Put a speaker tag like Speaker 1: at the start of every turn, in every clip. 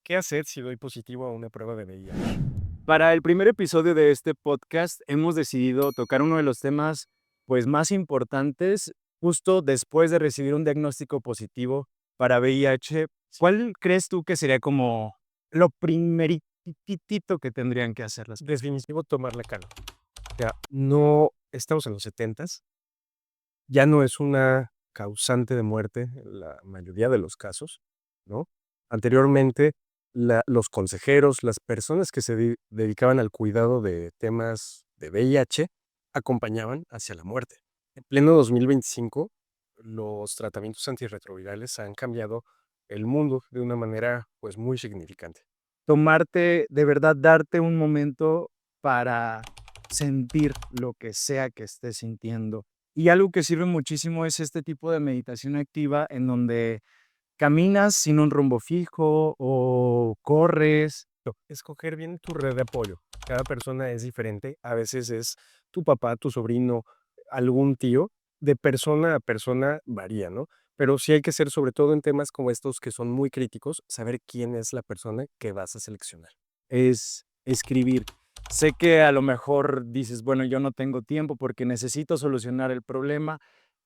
Speaker 1: ¿Qué hacer si doy positivo a una prueba de VIH?
Speaker 2: Para el primer episodio de este podcast hemos decidido tocar uno de los temas pues más importantes justo después de recibir un diagnóstico positivo para VIH.
Speaker 1: Sí.
Speaker 2: ¿Cuál crees tú que sería como lo primeritito que tendrían que hacer las personas?
Speaker 1: Definitivo, tomar la calma. O sea, no estamos en los setentas, ya no es una causante de muerte en la mayoría de los casos, ¿no? Anteriormente, los consejeros, las personas que se dedicaban al cuidado de temas de VIH, acompañaban hacia la muerte. En pleno 2025, los tratamientos antirretrovirales han cambiado el mundo de una manera pues muy significante.
Speaker 2: Tomarte, de verdad, darte un momento para sentir lo que sea que estés sintiendo. Y algo que sirve muchísimo es este tipo de meditación activa en donde caminas sin un rumbo fijo o corres.
Speaker 1: Escoger bien tu red de apoyo. Cada persona es diferente. A veces es tu papá, tu sobrino, algún tío. De persona a persona varía, ¿no? Pero sí hay que ser, sobre todo en temas como estos que son muy críticos, saber quién es la persona que vas a seleccionar.
Speaker 2: Es escribir. Sé que a lo mejor dices, bueno, yo no tengo tiempo porque necesito solucionar el problema,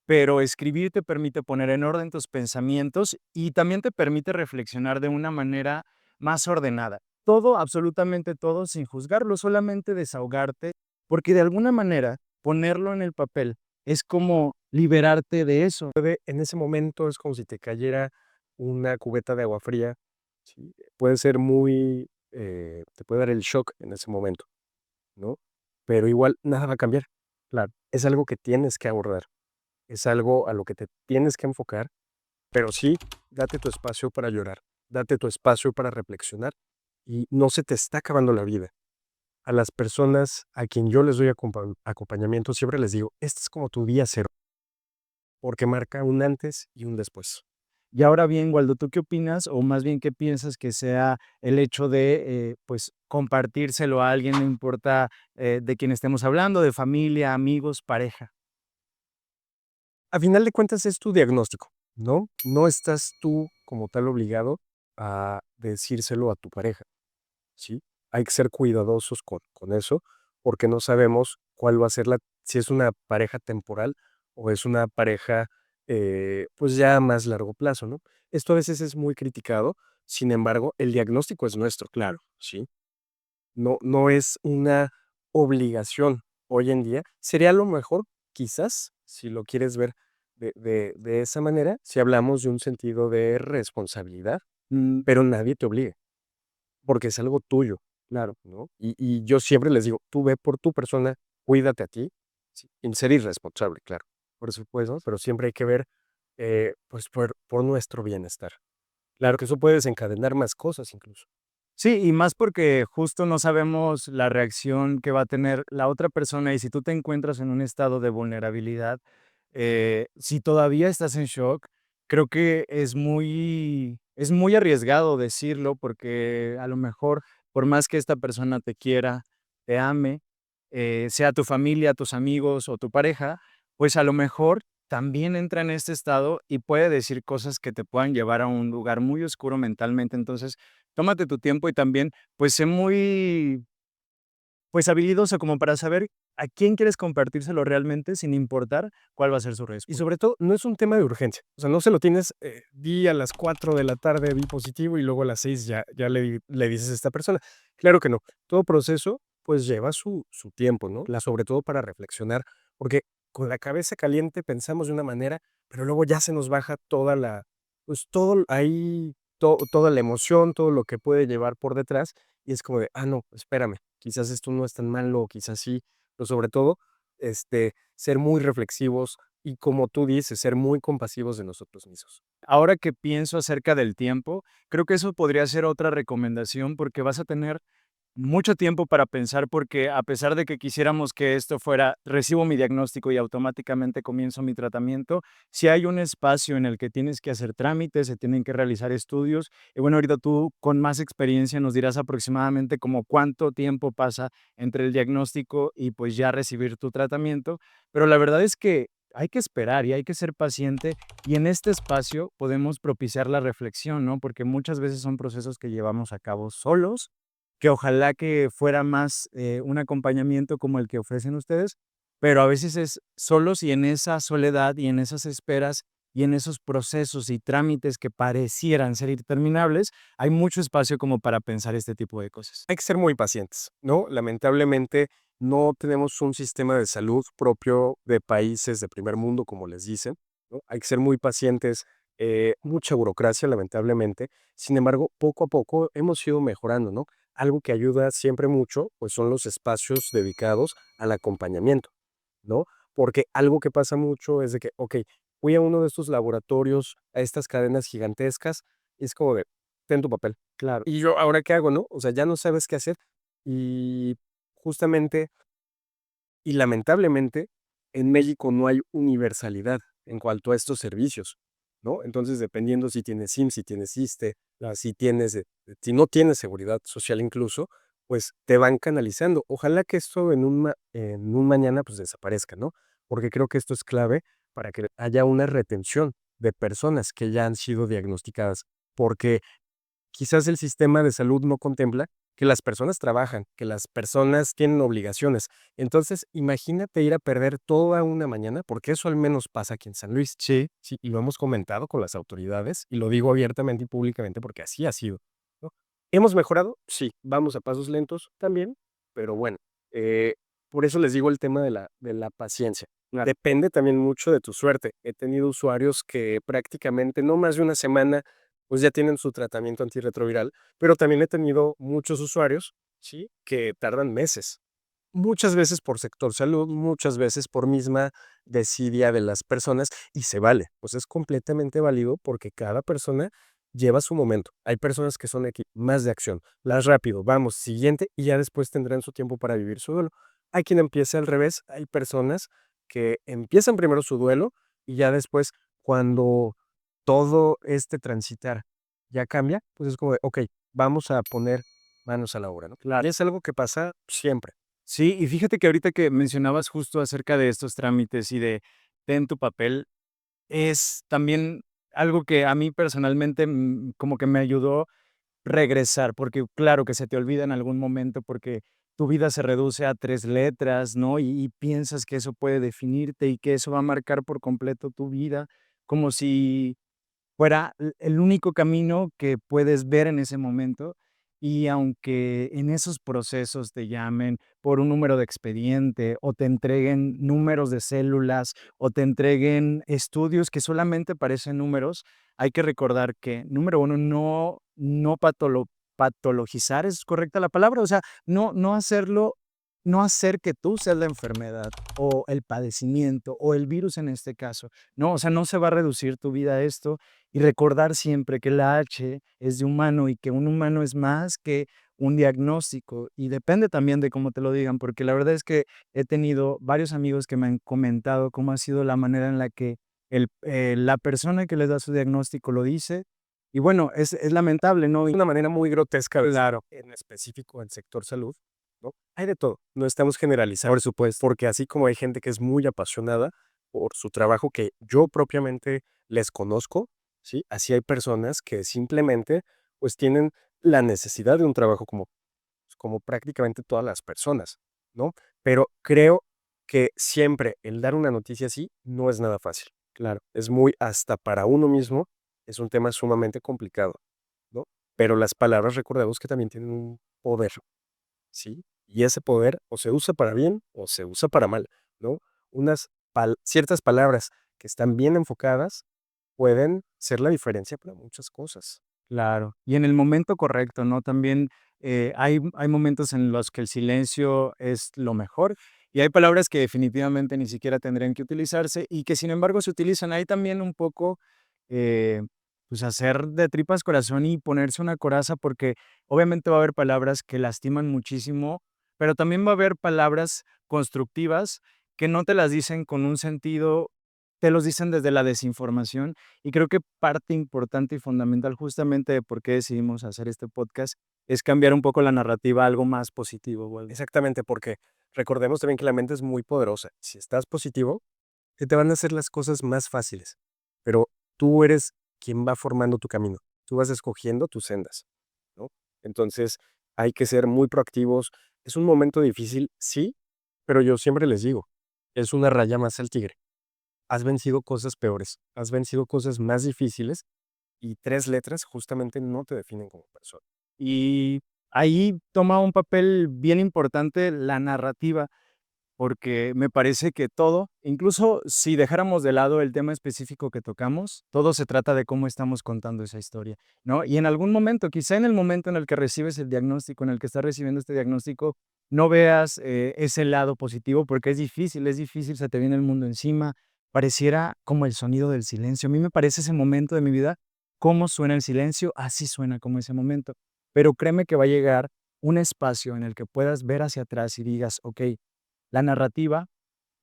Speaker 2: pero escribir te permite poner en orden tus pensamientos y también te permite reflexionar de una manera más ordenada. Todo, absolutamente todo, sin juzgarlo, solamente desahogarte, porque de alguna manera ponerlo en el papel es como liberarte de eso.
Speaker 1: En ese momento es como si te cayera una cubeta de agua fría, ¿sí? Puede ser muy, te puede dar el shock en ese momento, ¿no? Pero igual nada va a cambiar. Claro, es algo que tienes que abordar, es algo a lo que te tienes que enfocar, pero sí, date tu espacio para llorar, date tu espacio para reflexionar y no se te está acabando la vida. A las personas a quien yo les doy acompañamiento siempre les digo, este es como tu día cero, porque marca un antes y un después.
Speaker 2: Y ahora bien, Waldo, ¿tú qué opinas? O más bien, ¿qué piensas que sea el hecho de, pues, compartírselo a alguien, no importa, de quién estemos hablando, de familia, amigos, pareja?
Speaker 1: A final de cuentas es tu diagnóstico, ¿no? No estás tú como tal obligado a decírselo a tu pareja, ¿sí? Hay que ser cuidadosos con eso, porque no sabemos cuál va a ser si es una pareja temporal o es una pareja, pues ya a más largo plazo, ¿no? Esto a veces es muy criticado, sin embargo, el diagnóstico es nuestro, claro, ¿sí? No es una obligación hoy en día. Sería lo mejor, quizás, si lo quieres ver de esa manera, si hablamos de un sentido de responsabilidad,
Speaker 2: Mm,
Speaker 1: pero nadie te obliga, porque es algo tuyo,
Speaker 2: claro.
Speaker 1: ¿no? Y yo siempre les digo, tú ve por tu persona, cuídate a ti, sí, sin ser irresponsable, claro, por supuesto, pero siempre hay que ver, pues, por nuestro bienestar. Claro que eso puede desencadenar más cosas incluso.
Speaker 2: Sí, y más porque justo no sabemos la reacción que va a tener la otra persona, y si tú te encuentras en un estado de vulnerabilidad, si todavía estás en shock, creo que es muy arriesgado decirlo, porque a lo mejor, por más que esta persona te quiera, te ame, sea tu familia, tus amigos o tu pareja, pues a lo mejor también entra en este estado y puede decir cosas que te puedan llevar a un lugar muy oscuro mentalmente. Entonces, tómate tu tiempo y también, pues, sé muy, pues, habilidoso como para saber a quién quieres compartírselo realmente, sin importar cuál va a ser su
Speaker 1: Y
Speaker 2: respuesta.
Speaker 1: sobre todo, no es un tema de urgencia. O sea, no se lo tienes, di a las 4 de la tarde, di positivo y luego a las 6 ya le dices a esta persona. Claro que no. Todo proceso, pues, lleva su tiempo, ¿no? Sobre todo para reflexionar, porque con la cabeza caliente pensamos de una manera, pero luego ya se nos baja pues, todo ahí, toda la emoción, todo lo que puede llevar por detrás, y es como de: "Ah, no, espérame, quizás esto no es tan malo, quizás sí", pero sobre todo, ser muy reflexivos y, como tú dices, ser muy compasivos de nosotros mismos.
Speaker 2: Ahora que pienso acerca del tiempo, creo que eso podría ser otra recomendación, porque vas a tener mucho tiempo para pensar, porque a pesar de que quisiéramos que esto fuera, recibo mi diagnóstico y automáticamente comienzo mi tratamiento, si hay un espacio en el que tienes que hacer trámites, se tienen que realizar estudios. Y bueno, ahorita tú con más experiencia nos dirás aproximadamente como cuánto tiempo pasa entre el diagnóstico y pues ya recibir tu tratamiento. Pero la verdad es que hay que esperar y hay que ser paciente, y en este espacio podemos propiciar la reflexión, ¿no? Porque muchas veces son procesos que llevamos a cabo solos, que ojalá que fuera más, un acompañamiento como el que ofrecen ustedes, pero a veces es solos y en esa soledad y en esas esperas y en esos procesos y trámites que parecieran ser interminables, hay mucho espacio como para pensar este tipo de cosas.
Speaker 1: Hay que ser muy pacientes, ¿no? Lamentablemente no tenemos un sistema de salud propio de países de primer mundo, como les dicen, ¿no? Hay que ser muy pacientes, mucha burocracia, lamentablemente. Sin embargo, poco a poco hemos ido mejorando, ¿no? Algo que ayuda siempre mucho, pues son los espacios dedicados al acompañamiento, ¿no? Porque algo que pasa mucho es de que, ok, fui a uno de estos laboratorios, a estas cadenas gigantescas, y es como de, ten tu papel.
Speaker 2: Claro.
Speaker 1: ¿Y yo ahora qué hago, no? O sea, ya no sabes qué hacer. Y justamente y lamentablemente, en México no hay universalidad en cuanto a estos servicios, ¿no? Entonces, dependiendo si tienes IMSS, si tienes ISSSTE, si tienes, si no tienes seguridad social incluso, pues te van canalizando. Ojalá que esto en un mañana pues desaparezca, ¿no? Porque creo que esto es clave para que haya una retención de personas que ya han sido diagnosticadas, porque quizás el sistema de salud no contempla que las personas trabajan, que las personas tienen obligaciones. Entonces, imagínate ir a perder toda una mañana, porque eso al menos pasa aquí en San Luis.
Speaker 2: Sí.
Speaker 1: Sí, y lo hemos comentado con las autoridades, y lo digo abiertamente y públicamente porque así ha sido, ¿no? ¿Hemos mejorado? Sí, vamos a pasos lentos también, pero bueno, eh, por eso les digo el tema de la paciencia.
Speaker 2: Claro.
Speaker 1: Depende también mucho de tu suerte. He tenido usuarios que prácticamente no más de una semana pues ya tienen su tratamiento antirretroviral, pero también he tenido muchos usuarios, ¿sí? Que tardan meses. Muchas veces por sector salud, muchas veces por misma desidia de las personas y se vale, pues es completamente válido porque cada persona lleva su momento. Hay personas que son más de acción, las rápido, vamos, siguiente y ya después tendrán su tiempo para vivir su duelo. Hay quien empieza al revés, hay personas que empiezan primero su duelo y ya después cuando todo este transitar ya cambia, pues es como de, ok, vamos a poner manos a la obra, ¿no? Y
Speaker 2: Claro.
Speaker 1: es algo que pasa siempre.
Speaker 2: Sí, y fíjate que ahorita que mencionabas justo acerca de estos trámites y de ten tu papel, es también algo que a mí personalmente, como que me ayudó regresar, porque claro que se te olvida en algún momento, porque tu vida se reduce a 3 letras, ¿no? Y piensas que eso puede definirte y que eso va a marcar por completo tu vida, como si fuera el único camino que puedes ver en ese momento. Y aunque en esos procesos te llamen por un número de expediente o te entreguen números de células o te entreguen estudios que solamente parecen números, hay que recordar que, número uno, no patologizar, ¿es correcta la palabra? O sea, no hacerlo, no hacer que tú seas la enfermedad o el padecimiento o el virus en este caso. No, o sea, no se va a reducir tu vida a esto, y recordar siempre que la H es de humano y que un humano es más que un diagnóstico, y depende también de cómo te lo digan, porque la verdad es que he tenido varios amigos que me han comentado cómo ha sido la manera en la que la persona que les da su diagnóstico lo dice, y bueno, es lamentable, ¿no? Y
Speaker 1: Una manera muy grotesca de
Speaker 2: claro,
Speaker 1: en específico en sector salud, ¿no? Hay de todo, no estamos generalizando,
Speaker 2: por supuesto.
Speaker 1: porque así como hay gente que es muy apasionada por su trabajo que yo propiamente les conozco, ¿sí? Así hay personas que simplemente, pues, tienen la necesidad de un trabajo como prácticamente todas las personas, ¿no? Pero creo que siempre el dar una noticia así no es nada fácil.
Speaker 2: Claro.
Speaker 1: Es muy hasta para uno mismo, es un tema sumamente complicado, ¿no? Pero las palabras recordemos que también tienen un poder, ¿sí? Y ese poder o se usa para bien o se usa para mal, ¿no? Ciertas palabras que están bien enfocadas pueden ser la diferencia para muchas cosas.
Speaker 2: Claro, y en el momento correcto, ¿no? También, hay momentos en los que el silencio es lo mejor, y hay palabras que definitivamente ni siquiera tendrían que utilizarse, y que, sin embargo, se utilizan. Ahí también un poco, eh, pues, hacer de tripas corazón y ponerse una coraza, porque obviamente va a haber palabras que lastiman muchísimo, pero también va a haber palabras constructivas que no te las dicen con un sentido, te los dicen desde la desinformación. Y creo que parte importante y fundamental justamente de por qué decidimos hacer este podcast es cambiar un poco la narrativa a algo más positivo, o algo.
Speaker 1: Exactamente, porque recordemos también que la mente es muy poderosa. Si estás positivo, se te van a hacer las cosas más fáciles, pero tú eres quien va formando tu camino. Tú vas escogiendo tus sendas, ¿no? Entonces, hay que ser muy proactivos. Es un momento difícil, sí, pero yo siempre les digo, es una raya más al tigre. Has vencido cosas peores, has vencido cosas más difíciles y 3 letras justamente no te definen como persona.
Speaker 2: Y ahí toma un papel bien importante la narrativa, porque me parece que todo, incluso si dejáramos de lado el tema específico que tocamos, todo se trata de cómo estamos contando esa historia, ¿no? Y en algún momento, quizá en el momento en el que recibes el diagnóstico, en el que estás recibiendo este diagnóstico, no veas ese lado positivo porque es difícil, se te viene el mundo encima, pareciera como el sonido del silencio. A mí me parece ese momento de mi vida, cómo suena el silencio, así suena como ese momento. Pero créeme que va a llegar un espacio en el que puedas ver hacia atrás y digas, ok, la narrativa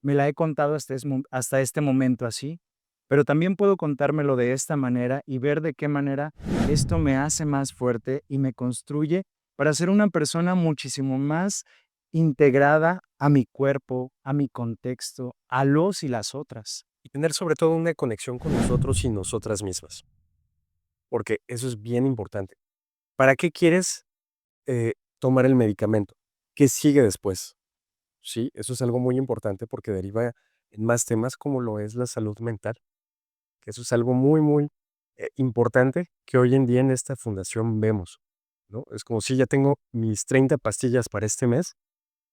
Speaker 2: me la he contado hasta este momento así, pero también puedo contármelo de esta manera y ver de qué manera esto me hace más fuerte y me construye para ser una persona muchísimo más integrada a mi cuerpo, a mi contexto, a los y las otras.
Speaker 1: Y tener sobre todo una conexión con nosotros y nosotras mismas, porque eso es bien importante. ¿Para qué quieres tomar el medicamento? ¿Qué sigue después? Sí, eso es algo muy importante porque deriva en más temas como lo es la salud mental, que eso es algo muy, muy importante que hoy en día en esta fundación vemos, ¿no? Es como si ya tengo mis 30 pastillas para este mes,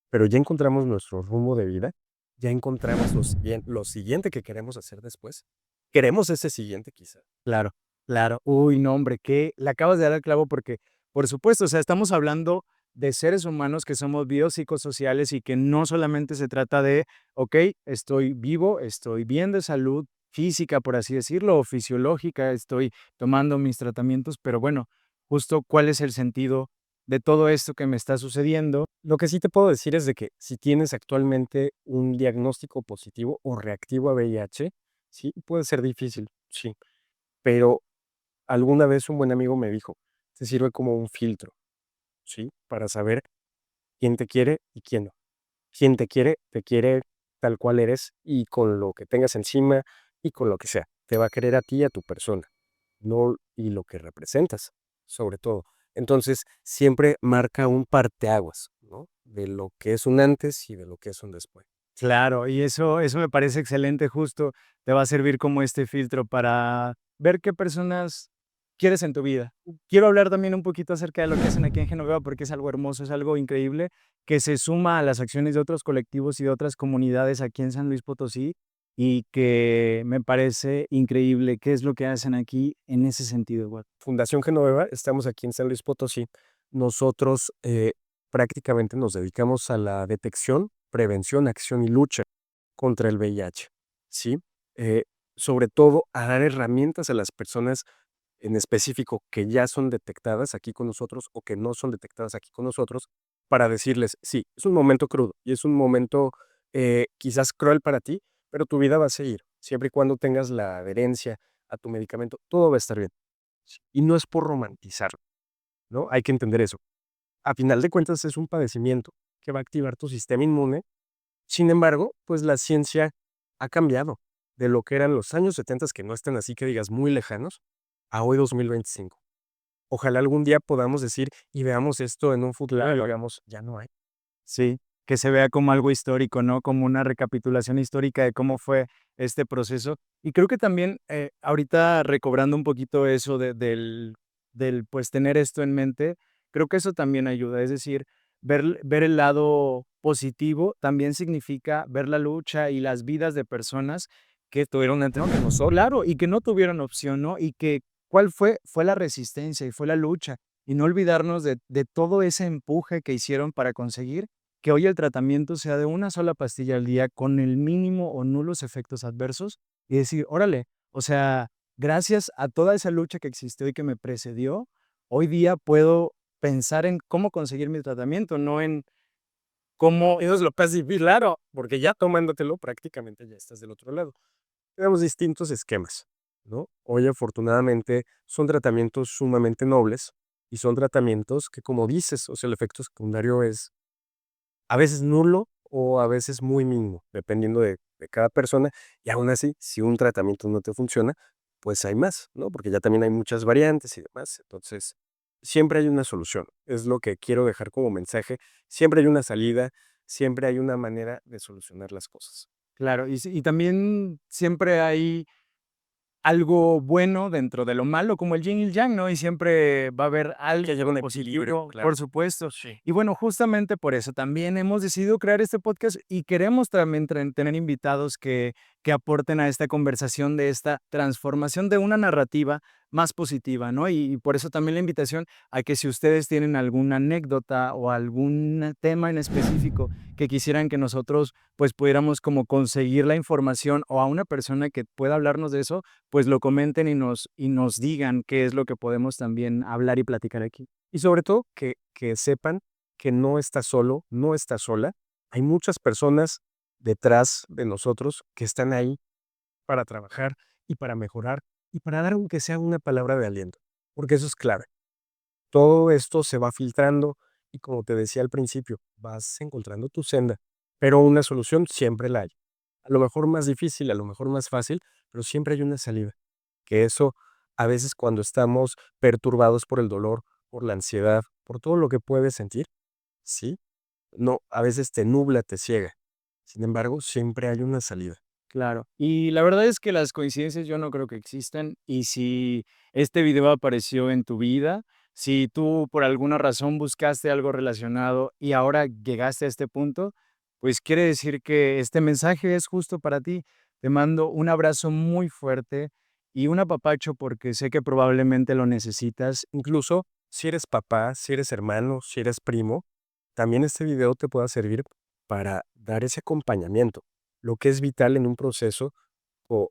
Speaker 1: pero ya encontramos nuestro rumbo de vida, ya encontramos lo siguiente que queremos hacer después. Queremos ese siguiente quizá.
Speaker 2: Claro, claro. Uy, no, hombre, que le acabas de dar el clavo porque, por supuesto, o sea, estamos hablando de seres humanos que somos biopsicosociales y que no solamente se trata de, ok, estoy vivo, estoy bien de salud física, por así decirlo, o fisiológica, estoy tomando mis tratamientos, pero bueno, justo cuál es el sentido de todo esto que me está sucediendo.
Speaker 1: Lo que sí te puedo decir es de que si tienes actualmente un diagnóstico positivo o reactivo a VIH, sí, puede ser difícil, sí, pero alguna vez un buen amigo me dijo, te sirve como un filtro, ¿sí? Para saber quién te quiere y quién no. Quien te quiere tal cual eres y con lo que tengas encima y con lo que sea. Te va a querer a ti y a tu persona, no y lo que representas, sobre todo. Entonces, siempre marca un parteaguas, ¿no? De lo que es un antes y de lo que es un después.
Speaker 2: Claro, y eso me parece excelente, justo te va a servir como este filtro para ver qué personas quieres en tu vida. Quiero hablar también un poquito acerca de lo que hacen aquí en Genoveva, porque es algo hermoso, es algo increíble, que se suma a las acciones de otros colectivos y de otras comunidades aquí en San Luis Potosí, y que me parece increíble. ¿Qué es lo que hacen aquí en ese sentido, igual?
Speaker 1: Fundación Genoveva, estamos aquí en San Luis Potosí. Nosotros prácticamente nos dedicamos a la detección, prevención, acción y lucha contra el VIH, ¿sí? Eh, Sobre todo a dar herramientas a las personas en específico que ya son detectadas aquí con nosotros o que no son detectadas aquí con nosotros, para decirles, sí, es un momento crudo y es un momento quizás cruel para ti, pero tu vida va a seguir, siempre y cuando tengas la adherencia a tu medicamento, todo va a estar bien. Y no es por romantizarlo, ¿no? Hay que entender eso. A final de cuentas es un padecimiento que va a activar tu sistema inmune. Sin embargo, pues la ciencia ha cambiado de lo que eran los años 70, que no están así que digas muy lejanos, a hoy 2025. Ojalá algún día podamos decir y veamos esto en un futuro y lo hagamos, ya no hay.
Speaker 2: Sí, que se vea como algo histórico, ¿no? Como una recapitulación histórica de cómo fue este proceso. Y creo que también, ahorita recobrando un poquito eso pues, tener esto en mente, creo que eso también ayuda. Es decir, ver el lado positivo también significa ver la lucha y las vidas de personas que tuvieron ¿no? Que no claro, y que no tuvieron opción, ¿no? Y que, ¿cuál fue? Fue la resistencia y fue la lucha. Y no olvidarnos de todo ese empuje que hicieron para conseguir que hoy el tratamiento sea de una sola pastilla al día con el mínimo o nulos efectos adversos y decir, órale, o sea, gracias a toda esa lucha que existió y que me precedió, hoy día puedo pensar en cómo conseguir mi tratamiento, no en cómo.
Speaker 1: Y no es lo más difícil, claro, porque ya tomándotelo prácticamente ya estás del otro lado. Tenemos distintos esquemas, ¿no? Hoy afortunadamente son tratamientos sumamente nobles y son tratamientos que, como dices, o sea, el efecto secundario es a veces nulo o a veces muy mínimo, dependiendo de de cada persona, y aún así, si un tratamiento no te funciona, pues hay más, ¿no? Porque ya también hay muchas variantes y demás. Entonces, siempre hay una solución. Es lo que quiero dejar como mensaje. Siempre hay una salida, siempre hay una manera de solucionar las cosas.
Speaker 2: Claro, y también siempre hay algo bueno dentro de lo malo, como el yin y el yang, ¿no? Y siempre va a haber
Speaker 1: Que
Speaker 2: algo
Speaker 1: haya un equilibrio,
Speaker 2: positivo,
Speaker 1: claro.
Speaker 2: por supuesto.
Speaker 1: Sí.
Speaker 2: Y bueno, justamente por eso también hemos decidido crear este podcast y queremos también tener invitados que aporten a esta conversación de esta transformación de una narrativa más positiva, ¿no? Y por eso también la invitación a que si ustedes tienen alguna anécdota o algún tema en específico que quisieran que nosotros pues pudiéramos como conseguir la información o a una persona que pueda hablarnos de eso, pues lo comenten y nos digan qué es lo que podemos también hablar y platicar aquí.
Speaker 1: Y sobre todo que sepan que no estás solo, no estás sola. Hay muchas personas detrás de nosotros que están ahí para trabajar y para mejorar y para dar aunque sea una palabra de aliento, porque eso es clave. Todo esto se va filtrando y como te decía al principio, vas encontrando tu senda, pero una solución siempre la hay. A lo mejor más difícil, a lo mejor más fácil, pero siempre hay una salida. Que eso a veces cuando estamos perturbados por el dolor, por la ansiedad, por todo lo que puedes sentir, sí, no, a veces te nubla, te ciega. Sin embargo, siempre hay una salida.
Speaker 2: Claro. Y la verdad es que las coincidencias yo no creo que existan. Y si este video apareció en tu vida, si tú por alguna razón buscaste algo relacionado y ahora llegaste a este punto, pues quiere decir que este mensaje es justo para ti. Te mando un abrazo muy fuerte y un apapacho porque sé que probablemente lo necesitas.
Speaker 1: Incluso si eres papá, si eres hermano, si eres primo, también este video te pueda servir para dar ese acompañamiento, lo que es vital en un proceso o,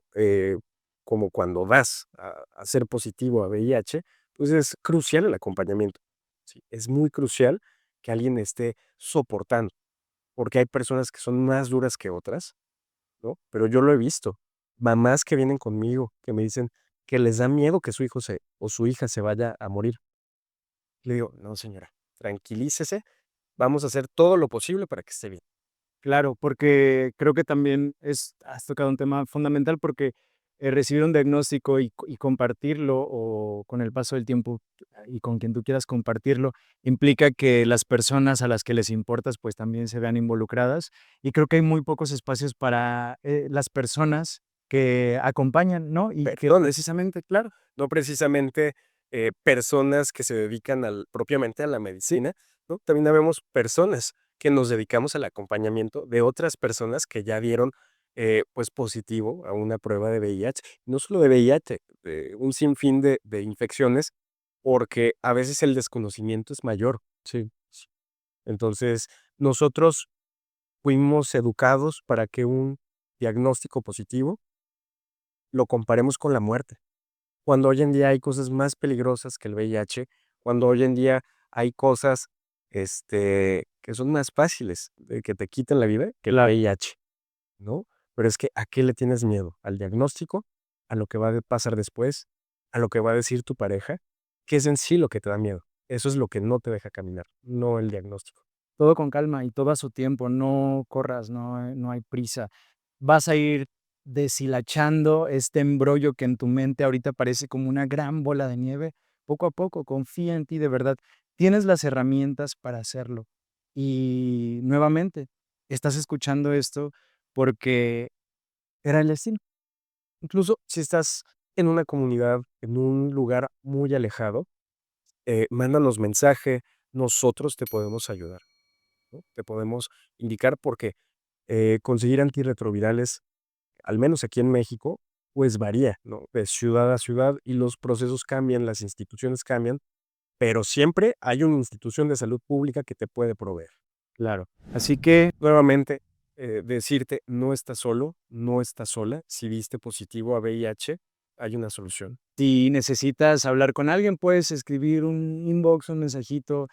Speaker 1: como cuando vas a ser positivo a VIH, pues es crucial el acompañamiento. ¿Sí? Es muy crucial que alguien esté soportando, porque hay personas que son más duras que otras, ¿no? Pero yo lo he visto. Mamás que vienen conmigo, que me dicen que les da miedo que su hijo o su hija se vaya a morir. Le digo, no, señora, tranquilícese, vamos a hacer todo lo posible para que esté bien.
Speaker 2: Claro, porque creo que también has tocado un tema fundamental porque recibir un diagnóstico y compartirlo o con el paso del tiempo y con quien tú quieras compartirlo, implica que las personas a las que les importas pues también se vean involucradas y creo que hay muy pocos espacios para las personas que acompañan, ¿no? Y que
Speaker 1: Personas,
Speaker 2: precisamente, claro,
Speaker 1: no precisamente personas que se dedican propiamente a la medicina, ¿no? También habemos personas que nos dedicamos al acompañamiento de otras personas que ya dieron pues positivo a una prueba de VIH. No solo de VIH, un sinfín de infecciones, porque a veces el desconocimiento es mayor. Sí. Sí. Entonces, nosotros fuimos educados para que un diagnóstico positivo lo comparemos con la muerte. Cuando hoy en día hay cosas más peligrosas que el VIH, cuando hoy en día hay cosas, que son más fáciles de que te quiten la vida que el
Speaker 2: claro.
Speaker 1: VIH, ¿no? Pero es que, ¿a qué le tienes miedo? ¿Al diagnóstico? ¿A lo que va a pasar después? ¿A lo que va a decir tu pareja? ¿Qué es en sí lo que te da miedo? Eso es lo que no te deja caminar, no el diagnóstico.
Speaker 2: Todo con calma y todo a su tiempo, no corras, no hay prisa. Vas a ir deshilachando este embrollo que en tu mente ahorita parece como una gran bola de nieve, poco a poco, confía en ti de verdad. Tienes las herramientas para hacerlo. Y nuevamente, estás escuchando esto porque era el destino.
Speaker 1: Incluso si estás en una comunidad, en un lugar muy alejado, mándanos mensaje, nosotros te podemos ayudar, ¿no? Te podemos indicar porque conseguir antirretrovirales, al menos aquí en México, pues varía, ¿no? De ciudad a ciudad y los procesos cambian, las instituciones cambian, pero siempre hay una institución de salud pública que te puede proveer.
Speaker 2: Claro. Así que
Speaker 1: Nuevamente, decirte, no estás solo, no estás sola. Si diste positivo a VIH, hay una solución.
Speaker 2: si necesitas hablar con alguien, puedes escribir un inbox, un mensajito.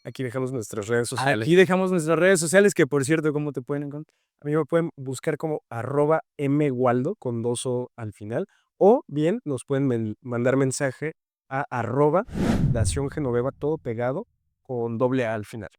Speaker 1: Aquí dejamos nuestras redes sociales.
Speaker 2: Aquí dejamos nuestras redes sociales, que por cierto, ¿cómo te pueden encontrar?
Speaker 1: A mí me pueden buscar como @mwaldo con 2 o al final, o bien nos pueden mandar mensaje a @Dación Genoveva, todo pegado, con doble A al final.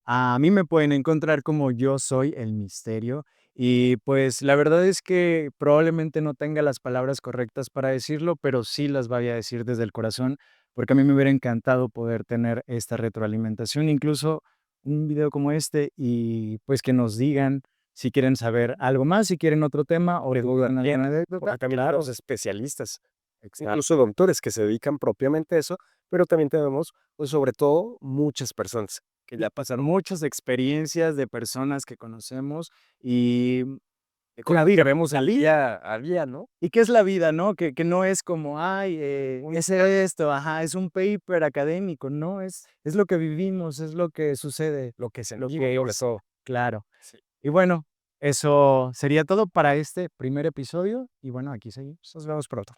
Speaker 2: A mí me pueden encontrar como Yo Soy el Misterio. Y pues la verdad es que probablemente no tenga las palabras correctas para decirlo, pero sí las vaya a decir desde el corazón, porque a mí me hubiera encantado poder tener esta retroalimentación, incluso un video como este, y pues que nos digan si quieren saber algo más, si quieren otro tema o
Speaker 1: De duda,
Speaker 2: tienen alguna anécdota.
Speaker 1: porque también
Speaker 2: Claro,
Speaker 1: tenemos especialistas,
Speaker 2: exacto.
Speaker 1: incluso doctores que se dedican propiamente a eso, pero también tenemos, pues, sobre todo, muchas personas que ya pasaron
Speaker 2: Muchas experiencias de personas que conocemos y la
Speaker 1: que
Speaker 2: vida.
Speaker 1: vemos al día, ¿no?
Speaker 2: ¿Y qué es la vida, no? Que no es como, ay,
Speaker 1: Un
Speaker 2: es esto, ajá, es un paper académico, no, es lo que vivimos, es lo que sucede,
Speaker 1: lo que
Speaker 2: lo
Speaker 1: sentimos,
Speaker 2: que
Speaker 1: sobre
Speaker 2: es,
Speaker 1: todo.
Speaker 2: claro.
Speaker 1: Sí.
Speaker 2: Y bueno, eso sería todo para este primer episodio y bueno, aquí seguimos.
Speaker 1: Nos vemos pronto.